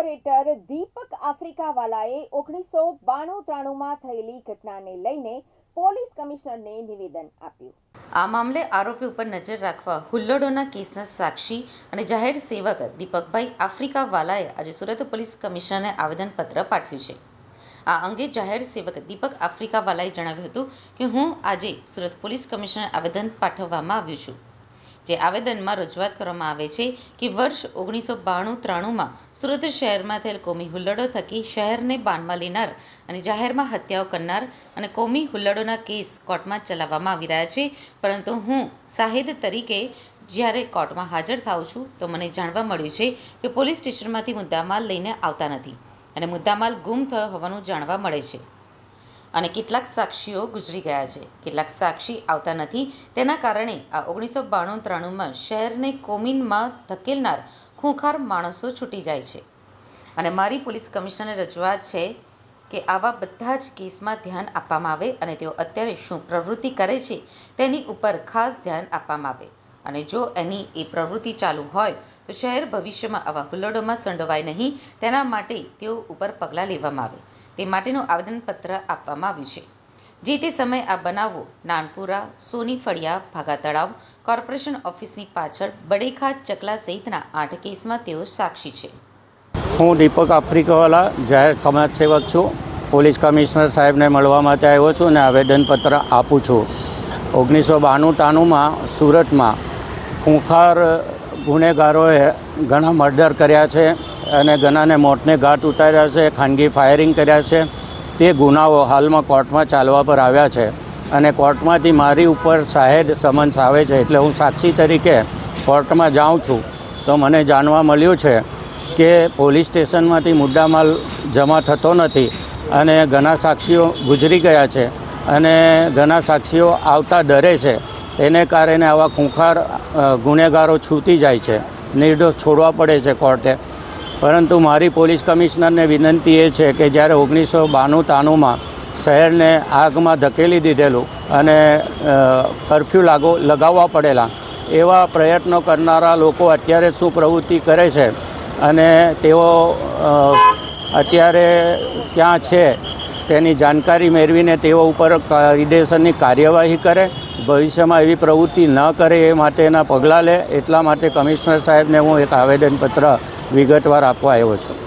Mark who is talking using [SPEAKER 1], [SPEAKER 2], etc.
[SPEAKER 1] Corporator દીપક આફ્રિકાવાલાએ 1992-93માં થયેલી ઘટનાને લઈને પોલીસ કમિશનરને નિવેદન આપ્યું।
[SPEAKER 2] આ મામલે આરોપી ઉપર નજર રાખવા હુલ્લડોના કેસના સાક્ષી અને જાહેર સેવક દીપકભાઈ આફ્રિકાવાલાએ આજે સુરત પોલીસ કમિશનરને આવેદનપત્ર પાઠવ્યું છે। આ અંગે જાહેર સેવક દીપક આફ્રિકાવાલાએ જણાવ્યું હતું કે હું આજે સુરત પોલીસ કમિશનરને આવેદન પાઠવવામાં આવ્યું છું। જે આવેદનમાં રજૂઆત કરવામાં આવે છે કે વર્ષ 1992-93માં સુરત શહેરમાં થયેલ કોમી હુલ્લડો થકી શહેરને બાનમાં લેનાર અને જાહેરમાં હત્યાઓ કરનાર અને કોમી હુલ્લડોના કેસ કોર્ટમાં ચલાવવામાં આવી રહ્યા છે, પરંતુ હું શાહિદ તરીકે જ્યારે કોર્ટમાં હાજર થાઉં છું તો મને જાણવા મળ્યું છે કે પોલીસ સ્ટેશનમાંથી મુદ્દામાલ લઈને આવતા નથી અને મુદ્દામાલ ગુમ થયો હોવાનું જાણવા મળે છે અને કેટલાક સાક્ષીઓ ગુજરી ગયા છે, કેટલાક સાક્ષી આવતા નથી। તેના કારણે આ 1992-93માં શહેરને કોમીનમાં ધકેલનાર ખૂંખાર માણસો છૂટી જાય છે અને મારી પોલીસ કમિશનરને રજૂઆત છે કે આવા બધા જ કેસમાં ધ્યાન આપવામાં આવે અને તેઓ અત્યારે શું પ્રવૃત્તિ કરે છે તેની ઉપર ખાસ ધ્યાન આપવામાં આવે અને જો એની એ પ્રવૃત્તિ ચાલુ હોય તો શહેર ભવિષ્યમાં આવા હુલ્લડોમાં સંડોવાય નહીં, તેના માટે તેઓ ઉપર પગલાં લેવામાં આવે તે માટેનું આવેદનપત્ર આપવામાં આવ્યું છે। જે તે સમયે આ બનાવો નાનપુરા, સોની ફળિયા, ભાગા તળાવ, કોર્પોરેશન ઓફિસની પાછળ બડેખા, ચકલા સહિતના 8 કેસમાં તેઓ સાક્ષી છે।
[SPEAKER 3] હું દીપક આફ્રિકાવાલા જાહેર સમાજ સેવક છું। પોલીસ કમિશનર સાહેબને મળવા માટે આવ્યો છું અને આવેદનપત્ર આપું છું। 1992-93માં સુરતમાં ખૂંખાર ગુનેગારોએ ઘણા મર્ડર કર્યા છે અને ઘણાને મોતને ઘાટ ઉતાર્યા છે, ખાનગી ફાયરિંગ કર્યા છે। તે ગુનાઓ હાલમાં કોર્ટમાં ચાલવા પર આવ્યા છે અને કોર્ટમાંથી મારી ઉપર શાહેદ સમન્સ આવે છે, એટલે હું સાક્ષી તરીકે કોર્ટમાં જાઉં છું તો મને જાણવા મળ્યું છે કે પોલીસ સ્ટેશનમાંથી મુદ્દામાલ જમા થતો નથી અને ઘણા સાક્ષીઓ ગુજરી ગયા છે અને ઘણા સાક્ષીઓ આવતા ડરે છે। તેને કારણે આવા ખૂંખાર ગુનેગારો છૂટી જાય છે, નિર્દોષ છોડવા પડે છે કોર્ટે। પરંતુ મારી પોલીસ કમિશનરને વિનંતી એ છે કે જ્યારે 1992-93માં શહેરને આગમાં ધકેલી દીધેલું અને કર્ફ્યુ લગાવવા પડેલા એવા પ્રયત્નો કરનારા લોકો અત્યારે શું પ્રવૃત્તિ કરે છે અને તેઓ અત્યારે ક્યાં છે તેની જાણકારી મેળવીને તેઓ ઉપર કાયદેસરની કાર્યવાહી કરે, ભવિષ્યમાં એવી પ્રવૃત્તિ ન કરે એ માટેના પગલાં લે, એટલા માટે કમિશનર સાહેબને હું એક આવેદનપત્ર વિગતવાર આપવા આવ્યો છું।